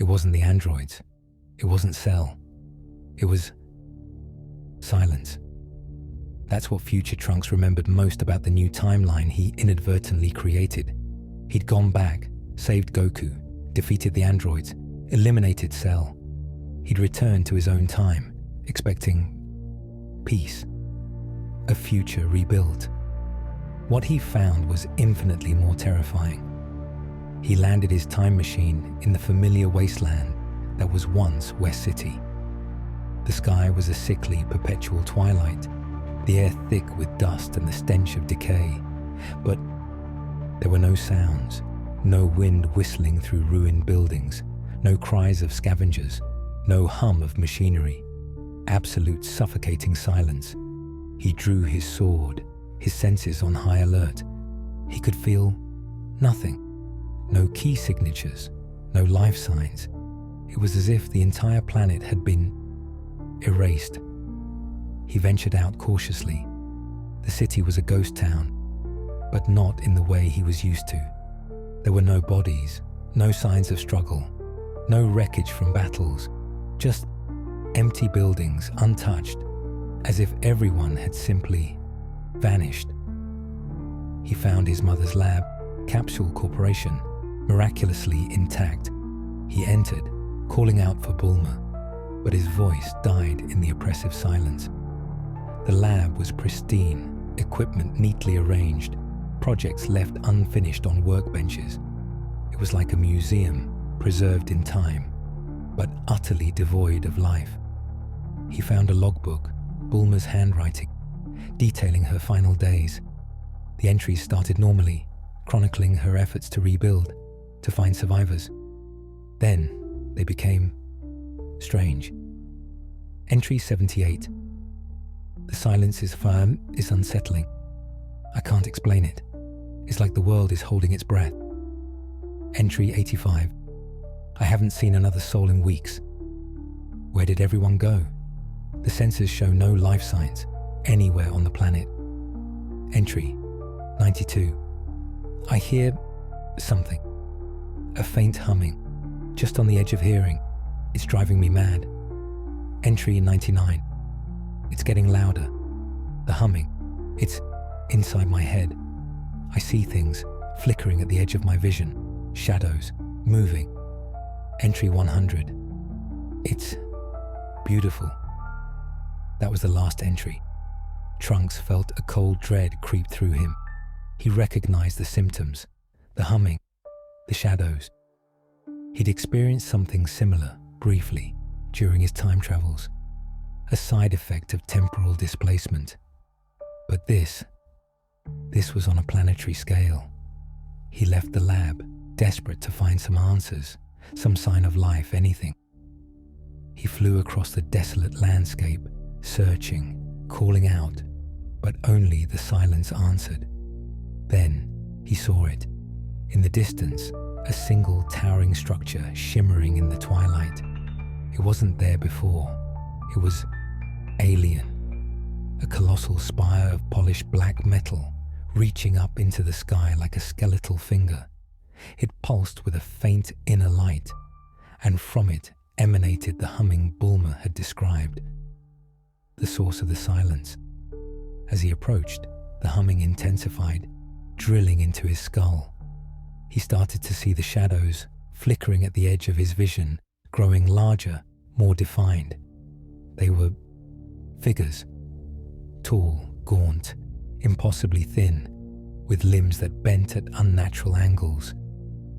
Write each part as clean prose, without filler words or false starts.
It wasn't the androids. It wasn't Cell. It was silence. That's what future Trunks remembered most about the new timeline he inadvertently created. He'd gone back, saved Goku, defeated the androids, eliminated Cell. He'd returned to his own time, expecting peace, a future rebuilt. What he found was infinitely more terrifying. He landed his time machine in the familiar wasteland that was once West City. The sky was a sickly, perpetual twilight, the air thick with dust and the stench of decay. But there were no sounds, no wind whistling through ruined buildings, no cries of scavengers, no hum of machinery. Absolute suffocating silence. He drew his sword, his senses on high alert. He could feel nothing. No key signatures, no life signs. It was as if the entire planet had been erased. He ventured out cautiously. The city was a ghost town, but not in the way he was used to. There were no bodies, no signs of struggle, no wreckage from battles, just empty buildings, untouched, as if everyone had simply vanished. He found his mother's lab, Capsule Corporation, miraculously intact. He entered, calling out for Bulma, but his voice died in the oppressive silence. The lab was pristine, equipment neatly arranged, projects left unfinished on workbenches. It was like a museum, preserved in time, but utterly devoid of life. He found a logbook, Bulma's handwriting, detailing her final days. The entries started normally, chronicling her efforts to rebuild, to find survivors. Then they became strange. Entry 78. The silence is firm, is unsettling. I can't explain it. It's like the world is holding its breath. Entry 85. I haven't seen another soul in weeks. Where did everyone go? The sensors show no life signs anywhere on the planet. Entry 92. I hear something. A faint humming, just on the edge of hearing. It's driving me mad. Entry 99. It's getting louder. The humming. It's inside my head. I see things flickering at the edge of my vision. Shadows moving. Entry 100. It's beautiful. That was the last entry. Trunks felt a cold dread creep through him. He recognized the symptoms, the humming, the shadows. He'd experienced something similar, briefly, during his time travels, a side effect of temporal displacement. But this was on a planetary scale. He left the lab, desperate to find some answers, some sign of life, anything. He flew across the desolate landscape, searching, calling out, but only the silence answered. Then he saw it. In the distance, a single towering structure shimmering in the twilight. It wasn't there before. It was alien. A colossal spire of polished black metal, reaching up into the sky like a skeletal finger. It pulsed with a faint inner light, and from it emanated the humming Bulma had described, the source of the silence. As he approached, the humming intensified, drilling into his skull. He started to see the shadows flickering at the edge of his vision, growing larger, more defined. They were figures, tall, gaunt, impossibly thin, with limbs that bent at unnatural angles.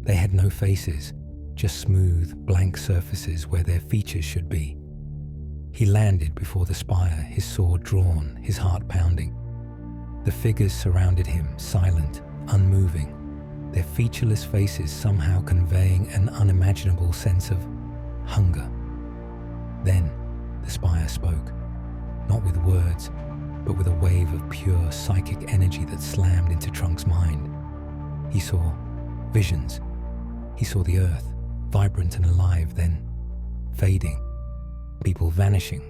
They had no faces, just smooth, blank surfaces where their features should be. He landed before the spire, his sword drawn, his heart pounding. The figures surrounded him, silent, unmoving, their featureless faces somehow conveying an unimaginable sense of hunger. Then the spire spoke, not with words, but with a wave of pure psychic energy that slammed into Trunks' mind. He saw visions. He saw the earth, vibrant and alive, then fading. People vanishing,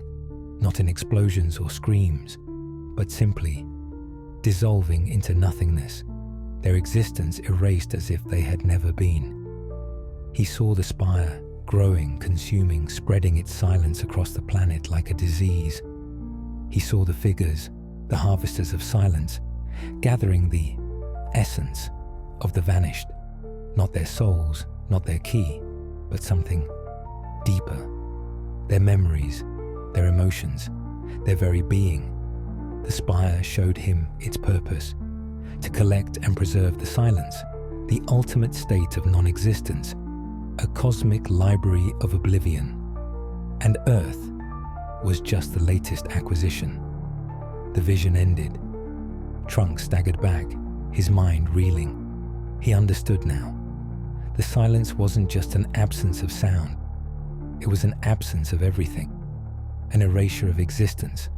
not in explosions or screams, but simply dissolving into nothingness, their existence erased as if they had never been. He saw the spire growing, consuming, spreading its silence across the planet like a disease. He saw the figures, the harvesters of silence, gathering the essence of the vanished, not their souls, not their key, but something deeper. Their memories, their emotions, their very being. The spire showed him its purpose, to collect and preserve the silence, the ultimate state of non-existence, a cosmic library of oblivion. And Earth was just the latest acquisition. The vision ended. Trunks staggered back, his mind reeling. He understood now. The silence wasn't just an absence of sound. It was an absence of everything, an erasure of existence.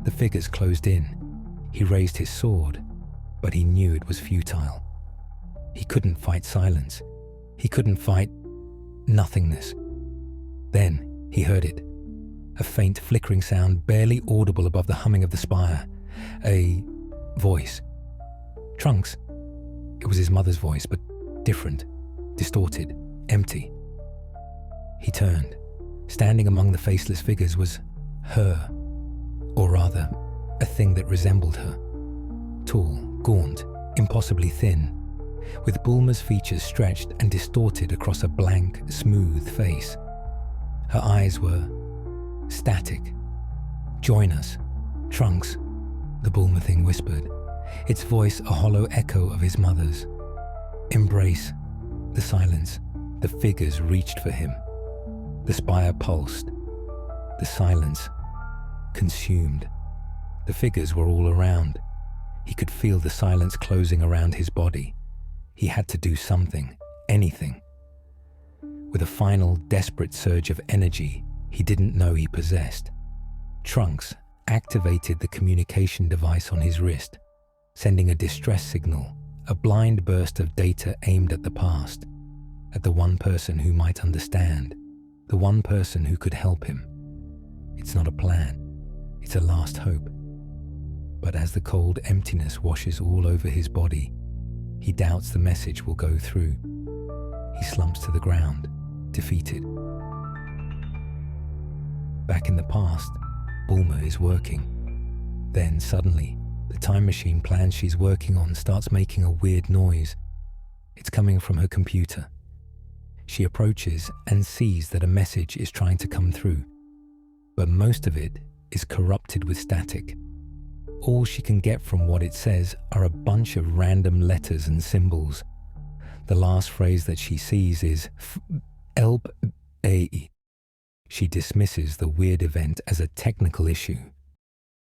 The figures closed in. He raised his sword, but he knew it was futile. He couldn't fight silence. He couldn't fight nothingness. Then he heard it. A faint flickering sound barely audible above the humming of the spire. A voice. Trunks. It was his mother's voice, but different, distorted, empty. He turned. Standing among the faceless figures was her, or rather, a thing that resembled her. Tall, gaunt, impossibly thin, with Bulma's features stretched and distorted across a blank, smooth face. Her eyes were static. "Join us, Trunks," the Bulma-Thing whispered, its voice a hollow echo of his mother's. "Embrace the silence." The figures reached for him. The spire pulsed. The silence consumed. The figures were all around. He could feel the silence closing around his body. He had to do something, anything. With a final, desperate surge of energy he didn't know he possessed, Trunks activated the communication device on his wrist, sending a distress signal, a blind burst of data aimed at the past, at the one person who might understand, the one person who could help him. It's not a plan, it's a last hope. But as the cold emptiness washes all over his body, he doubts the message will go through. He slumps to the ground, defeated. Back in the past, Bulma is working. Then suddenly, the time machine plan she's working on starts making a weird noise. It's coming from her computer. She approaches and sees that a message is trying to come through, but most of it is corrupted with static. All she can get from what it says are a bunch of random letters and symbols. The last phrase that she sees is "elp a." She dismisses the weird event as a technical issue